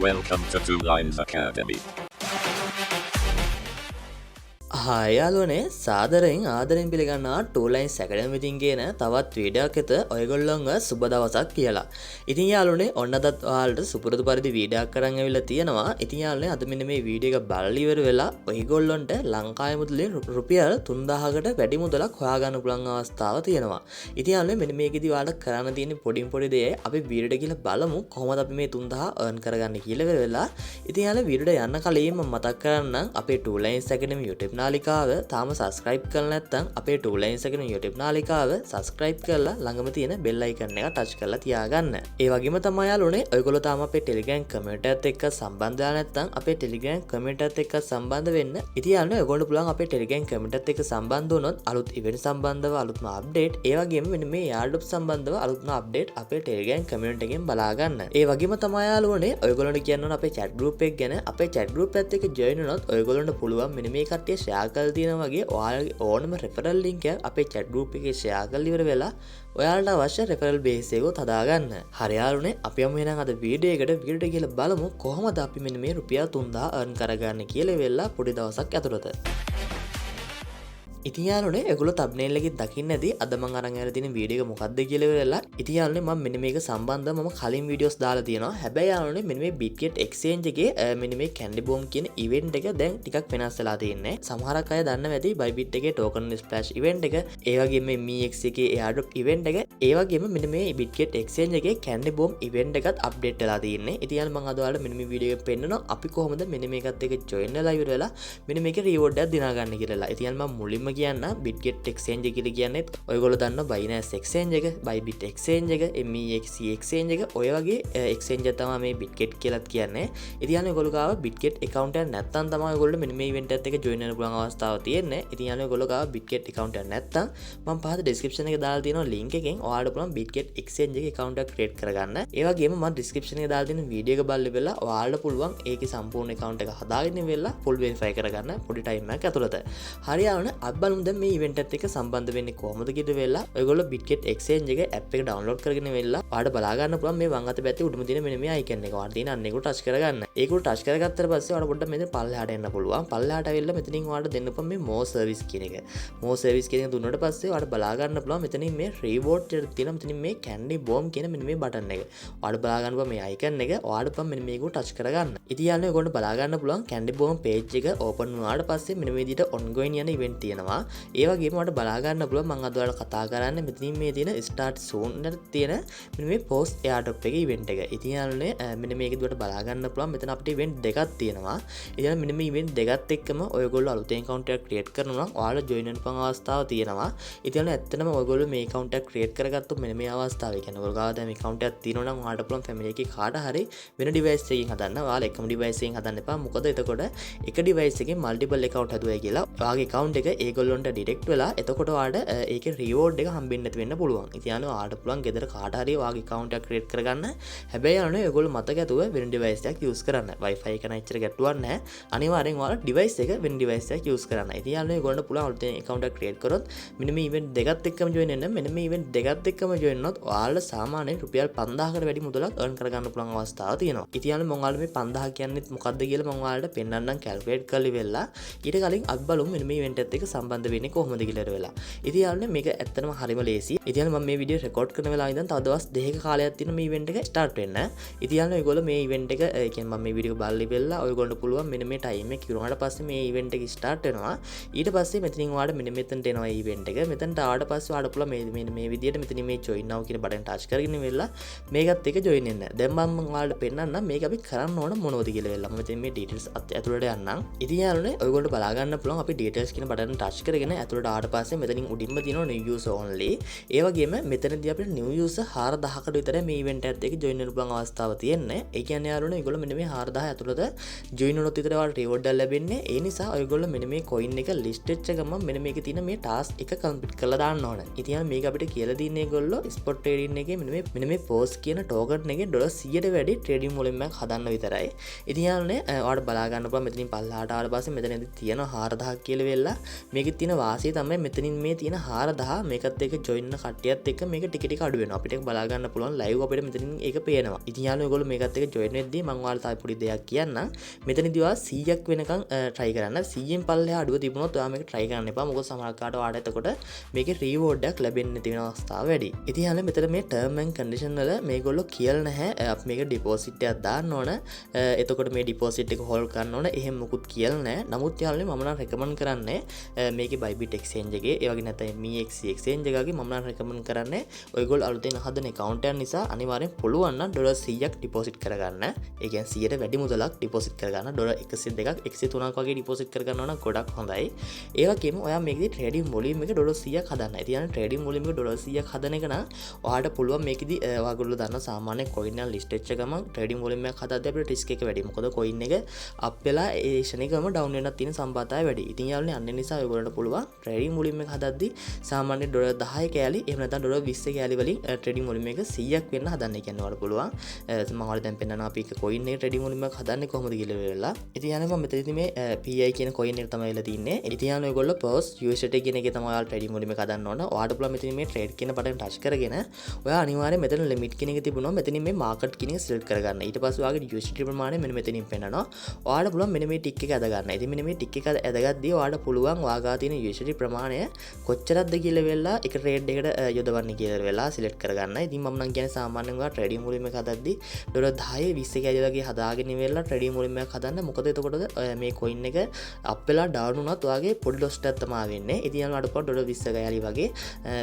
Welcome to Two Lines Academy. හායාලුවනේ සාදරෙන් ආදරෙන් පිළිගන්නා ටූලයින් සැකඩම් විතින් කියන තවත් වීඩියක් එත ඔයගොල්ලොන්ග සුබ දවසක් කියලා. ඉතින් යාලුනේ ඔන්නදත් ඔයාලට සුපුරුදු පරිදි වීඩියක් කරන් ඇවිල්ලා තියෙනවා. ඉතින් යාලුනේ අද මෙන්න මේ වීඩියෝ එක බලලා ඉවර වෙලා ඔයගොල්ලොන්ට ලංකාවේ මුදලින් රුපියල් 3000කට වැඩි මුදලක් හොයාගන්න පුළුවන් අවස්ථාව තියෙනවා. ඉතින් යාලුනේ මෙන්න මේකෙදි ඔයාලට කරන්න තියෙන පොඩි දේ අපි වීඩියෝට ගිහලා බලමු කොහොමද අපි මේ 3000 earn කරගන්න කියලා ඉවර වෙලා. ඉතින් යාලුනේ වීඩියෝට යන්න කලින් මම මතක් කරන්නම් අපේ ටූලයින් සැකඩම් YouTube නාලිකාව තාම සබස්ක්‍රයිබ් කරලා නැත්නම් අපේ ටූලයින්ස් එකේ YouTube නාලිකාව සබස්ක්‍රයිබ් කරලා ළඟම තියෙන බෙල් අයිකන් එක ටච් කරලා තියාගන්න. ඒ වගේම තමයි යාළුවනේ ඔයගොල්ලෝ තාම අපේ Telegram community එකත් එක්ක සම්බන්ධ වෙලා නැත්නම් අපේ Telegram community එකත් එක්ක සම්බන්ධ වෙන්න. ඉතින් යාළුවනේ ඔයගොල්ලෝ පුළුවන් අපේ Telegram community එකත් එක්ක සම්බන්ධ වුණොත් අලුත් event සම්බන්ධව අලුත්ම update ඒ වගේම මෙන්න මේ Yardop සම්බන්ධව අලුත්ම update අපේ Telegram community එකෙන් බලා ගන්න. ඒ වගේම තමයි යාළුවනේ ඔයගොල්ලන්ට කියන්න ඕන අපේ chat group එක ගැන. අපේ chat group එකත් එක්ක join වුණොත් ඔයගොල්ලන්ට පුළුවන් මෙන්න මේ කට්ටිය share කරලා තියෙනවා වගේ ඔයාලගේ ඕනම රෙෆරල් ලින්ක් එකක් අපේ chat group එකේ share කරලා ඉවර වෙලා ඔයාලට අවශ්‍ය රෙෆරල් බේස් එකක් හදාගන්න. හරි යාළුවනේ අපි යමු එහෙනම් අද වීඩියෝ එකට ගිහලා බලමු කොහොමද අපි මෙන්න මේ රුපියල් 3000 earn කරගන්නේ කියලා වෙලා පොඩි දවසක් ඇතුළත. ඉතින් යාළුවනේ ඔයගොල්ලෝ thumbnail එකේ දකින්න ඇති අද මම අරන් ආලා තියෙන වීඩියෝ එක මොකක්ද කියලා වෙලා. ඉතින් යාළුවනේ මම මෙන්න මේක සම්බන්ධව මම කලින් වීඩියෝස් දාලා තියෙනවා. හැබැයි යාළුවනේ මෙන්න මේ Bitget exchange එකේ මෙන්න මේ Candy Bomb කියන event එක දැන් ටිකක් වෙනස් වෙලා තියෙන්නේ. සමහරක් අය දන්නවා ඇති Bybit එකේ token splash event එක, ඒ වගේම මේ MEX එකේ airdrop event එක, ඒ වගේම මෙන්න මේ Bitget exchange එකේ Candy Bomb event එකත් update වෙලා තියෙන්නේ. ඉතින් යාළුවනේ මම අද ඔයාලට මෙන්න මේ වීඩියෝ එක පෙන්නනවා අපි කොහොමද මෙන්න මේකත් එක්ක join වෙලා ඉවර වෙලා මෙන්න මේකේ reward එකක් දිනා ගන්න කියලා. ඉතින් යාළුවනේ මම මුලින්ම කියන්න Bitget exchange එක කියලා කියන්නේ ඔයගොල්ලෝ දන්නවා Binance exchange එක, Bybit exchange එක, MEX exchange එක ඔය වගේ exchange එක තමයි මේ Bitget කියලාත් කියන්නේ. ඉතින් යාළුවනේ ඔයගොල්ලෝ ගාව Bitget account එකක් නැත්නම් තමයි ඔයගොල්ලෝ මෙන්න මේ event එකත් එක්ක join වෙන්න පුළුවන් අවස්ථාව තියෙන්නේ. ඉතින් යාළුවනේ ඔයගොල්ලෝ ගාව Bitget account එකක් නැත්නම් මම පහත description එකේ දාලා තියෙනවා link එකෙන් ඔයාලට පුළුවන් Bitget exchange එකේ account එකක් create කරගන්න. ඒ වගේම මම description එකේ දාලා තියෙන වීඩියෝ එක බලලා ඉවරලා ඔයාලට පුළුවන් ඒකේ සම්පූර්ණ account එක හදාගෙන ඉවරලා full verify කරගන්න පොඩි time එකක් ඇතුළත. හරි යාළුවනේ අපි බලමු දැන් මේ event එකත් එක්ක සම්බන්ධ වෙන්නේ කොහොමද කියලා වෙලා ඔයගොල්ලෝ Bitget exchange එක app එක download කරගෙන වෙලා ඔයාලට බලා ගන්න පුළුවන් මේ වම් අත පැත්තේ උඩම තියෙන මෙන්න මේ icon එක. ඔයාලට තියෙන අන්න ඒක ටච් කරගන්න. ඒක උඩ ටච් කරගත්තට පස්සේ ඔයාලට පොඩ්ඩක් මෙතන පල්ලෙහාට එන්න පුළුවන්. පල්ලෙහාට ඇවිල්ලා මෙතනින් ඔයාලට දෙන්න පුළුවන් මේ more service කියන එක. more service කියන එක දුන්නාට පස්සේ ඔයාලට බලා ගන්න පුළුවන් මෙතනින් මේ reward එක තියෙනවා. මෙතනින් මේ Candy Bomb කියන මෙන්න මේ button එක. ඔයාලට බලා ගන්න පුළුවන් මේ icon එක. ඔයාලට පුළුවන් මෙන්න මේක උඩ ටච් කරගන්න. ඉතින් යාළුවනේ ඔයගොල්ලෝ බලා ගන්න පුළුවන් Candy Bomb page එක open වුණාට පස්සේ මෙන්න මේ විදිහට ongoing යන event තියෙනවා. ඒ වගේම ඔයාලට බලා ගන්න පුළුවන් මම අද ඔයාලට කතා කරන්නේ මෙතනින් මේ තියෙන start soon එකට තියෙන මෙන්න මේ post airdrop එකේ event එක. ඉතින් යාළුවනේ මෙන්න මේකෙදි ඔයාලට බලා ගන්න පුළුවන් මෙතන අපිට event දෙකක් තියෙනවා. ඉතින් මෙන්න මේ event දෙකත් එක්කම ඔයගොල්ලෝ අලුතෙන් account එකක් create කරනවා නම් ඔයාලා join වෙන්න පුළුවන් අවස්ථාව තියෙනවා. ඉතින් ඇත්තටම ඔයගොල්ලෝ මේ account එක create කරගත්තොත් මෙන්න මේ අවස්ථාව. ඒ කියන්නේ ඔයගොල්ලෝ ගාව දැන් මේ account එකක් තියෙනවා නම් ඔයාලට පුළුවන් family එකේ කාට හරි වෙන device එකකින් හදන්න. ඔයාලා එකම device එකකින් හදන්න එපා. මොකද එතකොට එක device එකකින් multiple account හදුවයි කියලා ඔයාගේ account එක ඒගොල්ලොන්ට detect වෙලා එතකොට ඔයාලට ඒකේ reward එක හම්බෙන්න නැති වෙන්න පුළුවන්. ඉතින් යාළුවෝ ඔයාලට පුළුවන් ගෙදර කාට හරි ඔයාගේ account එකක් create කරගන්න. හැබැයි යාළුවනේ ඔයගොල්ලෝ මතක ඇතුව වෙන device එකක් use කරන්න. Wi-Fi එක නම් එච්චර ගැටුවක් නැහැ. අනිවාර්යෙන් ඔයාලා device එක වෙන device එකක් use කරන්න. ඉතින් යාළුවනේ ඔයගොල්ලන්ට පුළුවන් අලුතෙන් account එකක් create කරොත් මෙන්න මේ event දෙකත් එක්කම join වෙන්න. මෙන්න මේ event දෙකත් එක්කම join වුණොත් ඔයාලා සාමාන්‍යයෙන් රුපියල් 5000කට වැඩි මුදලක් earn කරගන්න පුළුවන් අවස්ථාවක් තියෙනවා. ඉතින් යාළුවනේ මම ඔයාලට මේ 5000 කියන්නේ මොකක්ද කියලා මම ඔයාලට පෙන්නන්නම් calculate කරලා ඉවෙලා. ඊට කලින් අපි බලමු මෙන්න මේ event එකත් එක්ක සම්බන්ධ වෙන්නේ කොහොමද කියලා වෙලා. ඉතින් යාළුවනේ මේක ඇත්තටම හරිම ලේසි. ඉතින් මම මේ වීඩියෝ රෙකෝඩ් කරන වෙලාව ඉඳන් තව දවස් 2ක කාලයක් තියෙන මේ event එක start වෙන්න. ඉතින් යාළුවනේ ඔයගොල්ලෝ මේ event එක ඒ කියන්නේ මම මේ වීඩියෝ බලලා ඉවෙලා ඔයගොල්ලන්ට පුළුවන් මෙන්න මේ time එක ඉවරනාට පස්සේ මේ event එක start වෙනවා. ඊට පස්සේ මෙතනින් ඔයාලට මෙන්න මෙතනට එනවා event එක. මෙතනට ආවට පස්සේ ඔයාලට පුළුවන් මේ විදියට මෙතනින් මේ join now කියන බටන් ටච් කරගෙන ඉවෙලා මේකත් එක්ක join වෙන්න. දැන් මම ඔයාලට පෙන්නන්නම් මේක අපි කරන්න ඕන මොනවද කියලා වෙලා. මම මෙතන මේ details ඇතුළට යන්නම්. ඉතින් යාළුවනේ ඔයගොල්ලෝ බලා ගන්න පුළුවන් අපි details කියන බටන් ටච් කරගෙන ඇතුළට ආවට පස්සේ මෙතනින් උඩින්ම තියෙනවා new user only. ඒ වගේම මෙතනදී අපිට new user 4000කට විතර මේ event එකත් එක්ක join වෙන්න පුළුවන් අවස්ථාව තියෙන්නේ. ඒ කියන්නේ යාළුවනේ ඔයගොල්ලෝ මෙන්න මේ 4000 ඇතුළත join වුණොත් විතර ඔයාලට reward එකක් ලැබෙන්නේ. ඒ නිසා ඔයගොල්ලෝ මෙන්න මේ coin එක list වෙච්ච ගමන් මෙන්න මේකේ තියෙන මේ task එක complete කරලා දාන්න ඕන. ඉතින් මේක අපිට කියලා දෙන්නේ ඒගොල්ලෝ spot trading එකේ මෙන්න මේ post කියන token එකේ $100ට වැඩි trading volume එකක් හදන්න විතරයි. ඉතින් යාළුවනේ ඔයාලට බලා ගන්න පුළුවන් මෙතනින් පල්ලහාට ආවට පස්සේ මෙතනදී තියෙනවා 4000 කියලා වෙලා මේකේ මේකේ තියෙන වාසිය තමයි මෙතනින් මේ තියෙන 4000 මේකත් එක්ක join වෙන කට්ටියත් එක්ක මේක ටික ටික අඩු වෙනවා. අපිට බලා ගන්න පුළුවන් live අපිට මෙතනින් ඒක පේනවා. ඉතින් යාළුවෝ ඔයගොල්ලෝ මේකත් එක්ක join වෙද්දී මම ඔයාලට තව පොඩි දෙයක් කියන්නම්. මෙතනදී ඔයා 100ක් වෙනකන් try කරන්න. 100න් පල්ලෙහා අඩුව තිබුණොත් ඔයා මේක try කරන්න එපා. මොකද සමහර කාට ඔයාලට එතකොට මේකේ reward එකක් ලැබෙන්න තියෙන අවස්ථාව වැඩි. ඉතින් යාළුවෝ මෙතන මේ term and condition වල මේගොල්ලෝ කියලා නැහැ අපි මේක deposit එකක් දාන්න ඕන. එතකොට මේ deposit එක hold කරන්න ඕන. එහෙම මොකුත් කියලා නැහැ. නමුත් යාළුවෝ මම නම් recommend කරන්නේ මේකේ Bybit exchange එකේ ඒ වගේ නැත්නම් MEXC exchange එකගේ මම නම් recommend කරන්නේ ඔයගොල්ලෝ අලුතෙන් හදන account එක නිසා අනිවාර්යෙන් පුළුවන් නම් ඩොලර් 100ක් deposit කරගන්න. ඒ කියන්නේ 100ට වැඩි මුදලක් deposit කරගන්න. ඩොලර් 102ක් 103ක් වගේ deposit කරගන්නවා නම් ගොඩක් හොඳයි. ඒ වගේම ඔයා මේකේ trading volume එක ඩොලර් 100ක් හදන්න. ඒ කියන්නේ trading volume එක ඩොලර් 100ක් හදන එක නම් ඔයාට පුළුවන් මේකෙදි ඔයගොල්ලෝ දන්න සාමාන්‍ය coin එක list වෙච්ච ගමන් trading volume එකක් හදද්දී අපිට risk එක වැඩි. මොකද coin එක up වෙලා ඒ ෂණිකවම down වෙනත් තියෙන සම්භාවය වැඩි. ඉතින් යාළුවනේ අන්න නිසා ඔයගොල්ලන්ට පුළුවන් trading volume එක හදද්දී සාමාන්‍ය ඩොලර් 10 කෑලි එහෙම නැත්නම් ඩොලර් 20 කෑලි වලින් trading volume එක 100ක් වෙන්න හදන්න කියන්නේ ඔයාලට පුළුවන්. මම ඔයාලට දැන් පෙන්නනවා අපි එක coin එක trading volume එකක් හදන්නේ කොහොමද කියලා වෙලා. ඉතින් යාළුවනේ මම මෙතනදී මේ PI කියන coin එක තමයි වෙලා තින්නේ. ඉතින් යාළුවනේ ඔයගොල්ලෝ post USDT කියන එකේ තමයි ඔයාලා trading volume එක හදන්න ඕන. ඔයාලට පුළුවන් මෙතන මේ trade කියන බටන් touch කරගෙන ඔයා අනිවාර්යෙන් මෙතන limit කියන එක තිබුණා. මෙතනින් මේ market කියන එක select කරගන්න. ඊට පස්සේ ඔයාගේ USDT ප්‍රමාණය මෙන්න මෙතනින් පෙන්නනවා. ඔයාලට පුළුවන් මෙන්න මේ tick එක ඇද ගන්න. ඉතින් මෙන්න මේ tick එක ඇදගද්දී ඔයාලට පුළුවන් ඔයාගා තියෙන USDT ප්‍රමාණය කොච්චරක්ද කියලා වෙලා එක trade එකට යොදවන්නේ කියලා වෙලා select කරගන්න. ඉතින් මම නම් කියන්නේ සාමාන්‍යයෙන් ඔයා trading volume එක හදද්දී ඩොලර් 10 20 කැලි වගේ හදාගෙන ඉවෙලා trading volume එකක් හදන්න. මොකද එතකොට මේ coin එක up වෙලා down වුණත් ඔයාගේ පොඩි loss එකක් තමයි වෙන්නේ. ඉතින් යාළුවා අඩපොඩ ඩොලර් 20 කැලි වගේ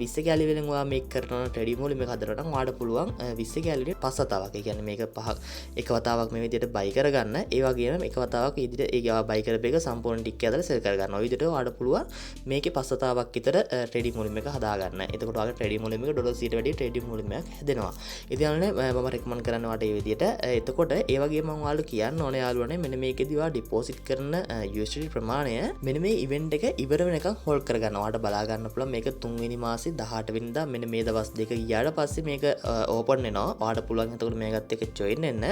20 කැලි වලින් ඔයා මේක කරනවා trading volume එක හදනකොට නම් ඔයාට පුළුවන් 20 කැලිට 5 වතාවක්. ඒ කියන්නේ මේක පහක් එක වතාවක් මේ විදිහට buy කරගන්න. ඒ වගේම එක වතාවක් ඉදිරියට ඒක ඔයා buy කරපේක සම්පූර්ණ ටික ඇදලා sell කරගන්න. ඔය විදිහට ඔයාට පුළුවන් මේකේ 5 වතාවක් විතර trading volume එක හදාගන්න. එතකොට ඔයාගේ trading volume එක ඩොලර් 100ට වැඩි trading volume එකක් හැදෙනවා. ඉතින් යාළුවනේ මම recommend කරන්න ඔයාලට මේ විදිහට. එතකොට ඒ වගේම මම ඔයාලට කියන්න ඕනේ යාළුවනේ මෙන්න මේකෙදි ඔයා deposit කරන USDT ප්‍රමාණය මෙන්න මේ event එක ඉවර වෙනකන් hold කරගන්න. ඔයාලට බලා ගන්න පුළුවන් මේක 3 වෙනි මාසේ 18 වෙනිදා මෙන්න මේ දවස් දෙක ගියාට පස්සේ මේක open වෙනවා. ඔයාලට පුළුවන් එතකොට මේකත් එක්ක join වෙන්න.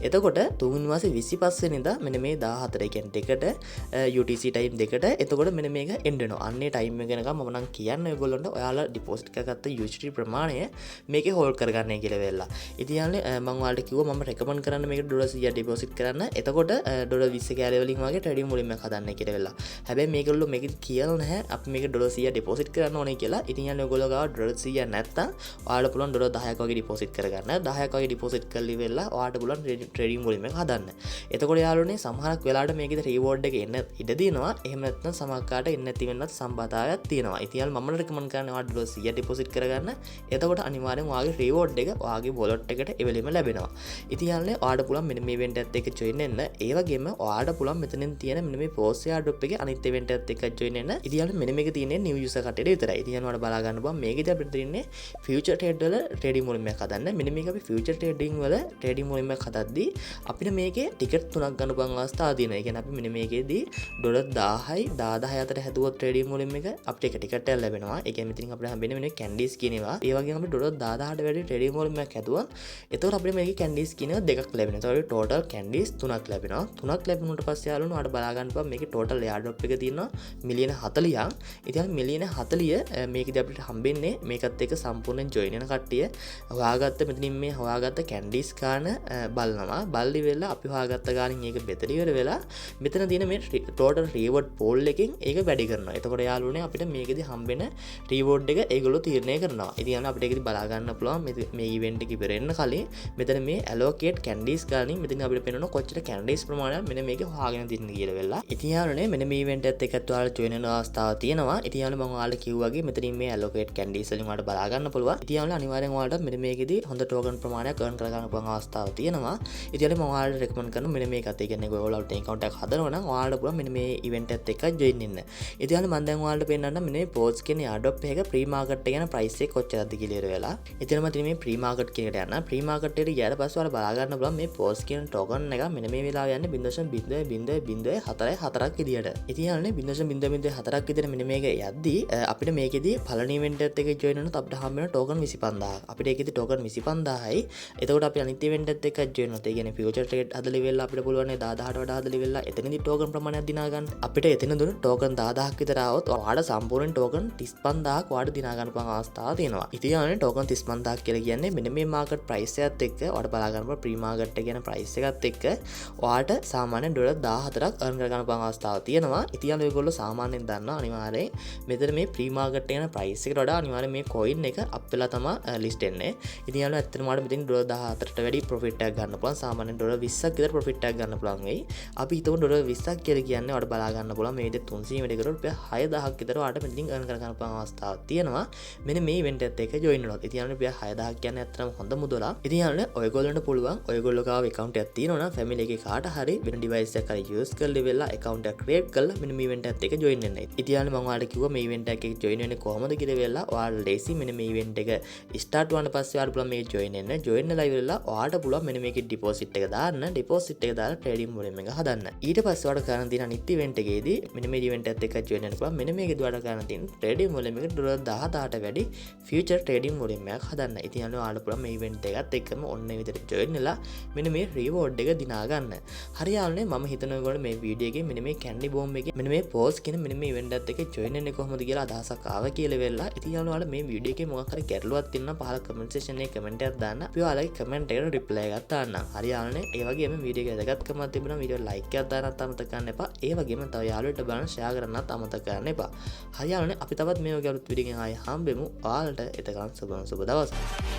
එතකොට 3 වෙනි මාසේ 25 වෙනිදා මෙන්න මේ 14 ඒ කියන්නේ දෙකට UTC time දෙකට එතකොට මෙන්න මේක end වෙනවා. අන්නේ time එක වෙනකම් මම නම් කියන්නේ ඔයගොල්ලන්ට ඔයාලා deposit කරගත්ත USDT ප්‍රමාණය මේකේ hold කරගන්නයි කියලා වෙලා. ඉතින් යාළුවනේ මම ඔයාලට කිව්වා මම recommend කරන්න මේක ඩොලර් 100 deposit කරන්න. එතකොට ඩොලර් 20 කැලේ වලින් වගේ trading volume එකක් හදන්න කියලා වෙලා. හැබැයි මේගොල්ලෝ මේක කියලා නැහැ අපි මේක ඩොලර් 100 deposit කරන්න ඕනේ කියලා. ඉතින් යාළුවනේ ඔයගොල්ලෝ ගාව ඩොලර් 100 නැත්තම් ඔයාලට පුළුවන් ඩොලර් 10ක් වගේ deposit කරගන්න. 10ක් වගේ deposit කරලි වෙලා ඔයාලට පුළුවන් trading volume එක හදන්න. එතකොට යාළුවනේ සමහරක් වෙලාවට මේකේ reward එක එන්න ඉඩ දිනවා. එහෙම නැත්නම් සමහරකට එන්න නැති වෙන්නත් සම්භාවයක් තියෙනවා. ඉතින් යාළුවා මම recommend කරන්නේ ඔයාලට ඩොලර් 100 deposit කරගන්න. එතකොට අනිවාර්යෙන් ඔයාගේ reward එක ඔයාගේ wallet එකට එවෙලෙම ලැබෙනවා. ඉතින් යාළුවනේ ඔයාලට පුළුවන් මෙන්න මේ event එකත් එක්ක join වෙන්න. ඒ වගේම ඔයාලට පුළුවන් මෙතනින් තියෙන මෙන්න මේ post airdrop එකේ අනිත් event එකත් එක්ක join වෙන්න. ඉතින් යාළුවනේ මෙන්න මේක තියෙන්නේ new user කට්ටියට විතරයි. ඉතින් යාළුවාට බලා ගන්න පුළුවන් මේකේදී අපිට තියෙන්නේ future trade වල trading volume එකක් හදන්න. මෙන්න මේක අපි future trading වල trading volume එකක් හදද්දී අපිට මේකේ ticket 3ක් ගන්න පුළුවන් අවස්ථා තියෙනවා. ඒ කියන්නේ අපි මෙන්න මේකේදී ඩොලර් 10යි 10000 අතර හැදුවොත් trading volume එක අපිට එක ticket එකක් ලැබෙනවා. ඒ කියන්නේ මෙතනින් අපිට හම්බෙන්නේ මෙන්න candies කියන ඒවා. ඒ වගේම අපි ඩොලර් 10000ට වැඩි trading volume එකක් හැදුවොත් එතකොට අපිට මේකේ candies කියන ඒවා දෙකක් ලැබෙනවා. ඒතකොට total candies 3ක් ලැබෙනවා. 3ක් ලැබුණාට පස්සේ යාළුවනේ ඔයාලට බලා ගන්න පුළුවන් මේකේ total airdrop එක තියෙනවා මිලියන 40ක්. ඉතින් මිලියන 40 මේකදී අපිට හම්බෙන්නේ මේකත් එක්ක සම්පූර්ණයෙන් join වෙන කට්ටිය හොයාගත්ත මෙතනින් මේ හොයාගත්ත candies ගාන බලනවා. බල්ලි වෙලා අපි හොයාගත්ත ගානින් ඒක බෙදලා ඉවර වෙලා මෙතන තියෙන මේ total reward pool එකෙන් ඒක වැඩි කරනවා. එතකොට යාළුවනේ අපිට මේකෙදි හම්බෙන reward එක ඒගොල්ලෝ තීරණය කරනවා. ඉතින් යාළුවනේ අපිට ඒකෙදි බලා ගන්න පුළුවන් මේ event එක ඉවර වෙන්න කලින් මෙතන මේ allocate candies ගානින් මෙතන අපිට පේනවා කොච්චර candies ප්‍රමාණයක් මෙන්න මේකේ හොයාගෙන තියෙන කියලා වෙලා. ඉතින් යාළුවනේ මෙන්න මේ event එකත් එක්කත් ඔයාලා join වෙන අවස්ථාව තියෙනවා. ඉතින් යාළුවනේ මම ඔයාලට කිව්වාගේ මෙතනින් මේ allocate candies වලින් ඔයාලට බලා ගන්න පුළුවන්. ඉතින් යාළුවනේ අනිවාර්යෙන් ඔයාලට මෙන්න මේකෙදි හොඳ token ප්‍රමාණයක් earn කර ගන්න පුළුවන් අවස්ථාව තියෙනවා. ඉතින් යාළුවනේ මම ඔයාලට recommend කරනවා මෙන්න මේකත් ඒ කියන්නේ ඔයාලා account එකක් හදනවා නම් ඔයාලට පුළුවන් මෙන්න මේ event එකත් එක්ක join වෙන්න. ඉතින් යාළුවනේ මම දැන් ඔයාලට පෙන්නන්නම් මෙන්න මේ post කියන airdrop එක pre market එක ගැන price එක කොච්චරද කියලා ඉවර වෙලා. ඉතින් මම මේ pre market කියන එකට යන්න. pre market එකට ගියාට පස්සේ ඔයාලා බලා ගන්න පුළුවන් මේ post කියන token එක මෙන්න මේ වෙලාව යන්නේ 0.004ක් විදියට. ඉතින් යාළුවනේ 0.004ක් විදියට මෙන්න මේක යද්දී අපිට මේකෙදී පළවෙනි event එකත් එක්ක join වෙනොත් අපිට හම්බ වෙන token 25000ක්. අපිට ඒකෙදී token 25000යි. එතකොට අපි අනිත් event එකත් එක්ක join වෙනොත් ඒ කියන්නේ future trade හදලා වෙලා අපිට පුළුවන් 10000ට වඩා හදලා වෙලා එතනදී token ප්‍රමාණයක් දිනා ගන්න. අපිට එතන දුන්න token 10,000ක් විතර આવොත් ඔයාලට සම්පූර්ණ ටෝකන් 35000ක් ඔයාලට දිනා ගන්න පුළුවන් අවස්ථාව තියෙනවා. ඉතින් යාළුවනේ ටෝකන් 35000ක් කියලා කියන්නේ මෙන්න මේ මාකට් ප්‍රයිස් එකත් එක්ක ඔයාලට බලා ගන්න පුළුවන් ප්‍රී මාකට් එක කියන ප්‍රයිස් එකත් එක්ක ඔයාලට සාමාන්‍යයෙන් ඩොලර් 14ක් earn කර ගන්න පුළුවන් අවස්ථාවක් තියෙනවා. ඉතින් යාළුවෝ ඒගොල්ලෝ සාමාන්‍යයෙන් දන්නවා අනිවාර්යෙන් මෙතන මේ ප්‍රී මාකට් එක යන ප්‍රයිස් එකට වඩා අනිවාර්යෙන් මේ coin එක අප් වෙලා තමයි ලිස්ට් වෙන්නේ. ඉතින් යාළුවෝ ඇත්තටම ඔයාලට මෙතන ඩොලර් 14ට වැඩි ප්‍රොෆිට් එකක් ගන්න පුළුවන්. සාමාන්‍යයෙන් ඩොලර් 20ක් විතර ප්‍රොෆිට් එකක් ගන්න පුළුවන් වෙයි. අපි හිතමු ඩොලර් 20ක් කියලා කියන්නේ ඔයාලට බලා ගන්න පුළුවන් මේ විදිහට 300 වැඩි කරොත් රුපියල් 6000ක් විතර ඔයාලට මෙතනින් earn කර ගන්න පුළුවන් අවස්ථාවක් තියෙනවා. මෙන්න මේ ඉවෙන්ට් එකත් එක්ක join වෙනවා. ඉතින් යාළුවෝ රුපියල් 6000ක් කියන්නේ ඇත්තටම හොඳ මුදලක්. ඉතින් යාළුවෝ ඔයගොල්ලන්ට පුළුවන් ඔයගොල්ලෝ ගාව account එකක් තියෙනවා නම් family එකේ කාට හරි වෙන device එකක් හරි use කරලා ඉවරලා account එකක් create කරලා මෙන්න මේ event එකත් එක්ක join වෙන්න. ඉතින් යාළුවෝ මම ඔයාලට කිව්වා මේ event එකේ join වෙන්නේ කොහොමද කියලා වෙලා ඔයාලා ලේසි මෙන්න මේ event එක start වුණාට පස්සේ ඔයාලට පුළුවන් මේ join වෙන්න. join වෙලා ඉවරලා ඔයාලට පුළුවන් මෙන්න මේකේ deposit එක දාන්න. deposit එක දාලා trading volume එක හදන්න. ඊට පස්සේ ඔයාලට කරන්න තියෙන අනිත් event එකේදී මෙන්න මේ event එකත් එක්ක join වෙන්න පුළුවන්. මෙන්න මේකේ ඔයාලට කරන්න තියෙන trading volume එක ඩොලර් 10000ට වැඩි future trading volume එකක් හදන්න. ඉතින් යාළුවෝ ඔයාලට පුළුවන් මේ event එකත් එක්කම ඔන්න මේ විදිහට join වෙලා මෙන්න මේ reward එක දිනා ගන්න. හරි යාළුවනේ මම හිතනවා ඔයගොල්ලෝ මේ වීඩියෝ එකේ මෙන්න මේ candy bomb එකේ මෙන්න මේ post කියන මෙන්න මේ event එකත් එක්ක join වෙන්නේ කොහොමද කියලා අදහසක් ආවා කියලා වෙලා. ඉතින් යාළුවෝ ඔයාලා මේ වීඩියෝ එකේ මොකක් හරි ගැටලුවක් තියෙනවා පහල comment section එකේ comment එකක් දාන්න. අපි ඔයාලගේ comment එකට reply එකක් දාන්න. හරි යාළුවනේ ඒ වගේම වීඩියෝ එක වැදගත්කමක් තිබුණා වීඩියෝ like එකක් දාන්නත් අමතක කරන්න එපා. ඒ වගේම තව යාළුවන්ට බලන්න share කරන්නත් අමතක කරන්න එපා. හරි යාළුවනේ අපි තවත් මේ වගේ අලුත් වීඩියෝ එකකින් ආයෙ හම්බෙමු. ඔයාලට එතකන් සුබ දවසක්.